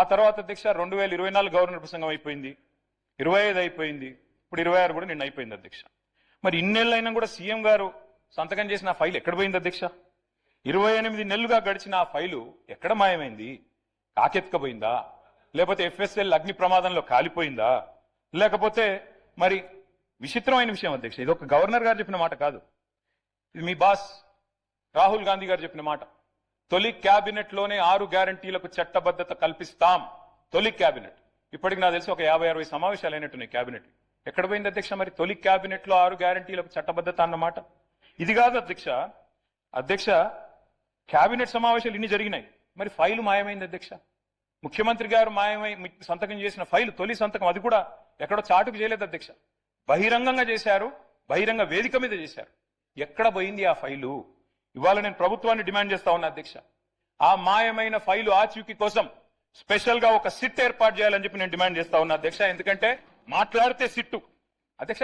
ఆ తర్వాత అధ్యక్ష 2024 గవర్నర్ ప్రసంగం అయిపోయింది, 25 అయిపోయింది, ఇప్పుడు 26 కూడా నిన్న అయిపోయింది అధ్యక్ష. మరి ఇన్నేళ్ళైనా కూడా సీఎం గారు సంతకం చేసిన ఆ ఫైల్ ఎక్కడ పోయింది అధ్యక్ష? 28 నెలలుగా గడిచిన ఆ ఫైలు ఎక్కడ మాయమైంది? కాకెత్తుకపోయిందా? లేకపోతే ఎఫ్ఎస్ఎల్ అగ్ని ప్రమాదంలో కాలిపోయిందా? లేకపోతే మరి విచిత్రమైన విషయం అధ్యక్ష, ఇది ఒక గవర్నర్ గారు చెప్పిన మాట కాదు, ఇది మీ బాస్ రాహుల్ గాంధీ గారు చెప్పిన మాట. తొలి క్యాబినెట్ లోనే 6 గ్యారంటీలకు చట్టబద్ధత కల్పిస్తాం. తొలి క్యాబినెట్. ఇప్పటికి నాకు తెలిసి ఒక 50-60 సమావేశాలు అయినట్టున్నాయి క్యాబినెట్. ఎక్కడ పోయింది అధ్యక్ష మరి తొలి క్యాబినెట్ లో 6 గ్యారంటీలకు చట్టబద్ధత అన్నమాట? ఇది కాదు అధ్యక్ష. అధ్యక్ష, క్యాబినెట్ సమావేశాలు ఇన్ని జరిగినాయి, మరి ఫైలు మాయమైంది అధ్యక్ష. ముఖ్యమంత్రి గారు మాయమై సంతకం చేసిన ఫైలు, తొలి సంతకం, అది కూడా ఎక్కడో చాటుకు చేయలేదు అధ్యక్ష, బహిరంగంగా చేశారు, బహిరంగ వేదిక మీద చేశారు. ఎక్కడ పోయింది ఆ ఫైలు? ఇవాళ నేను ప్రభుత్వాన్ని డిమాండ్ చేస్తా ఉన్నా అధ్యక్ష, ఆ మాయమైన ఫైలు ఆచూకీ కోసం స్పెషల్ గా ఒక సిట్ ఏర్పాటు చేయాలని చెప్పి నేను డిమాండ్ చేస్తా ఉన్నా అధ్యక్ష. ఎందుకంటే మాట్లాడితే సిట్టు అధ్యక్ష.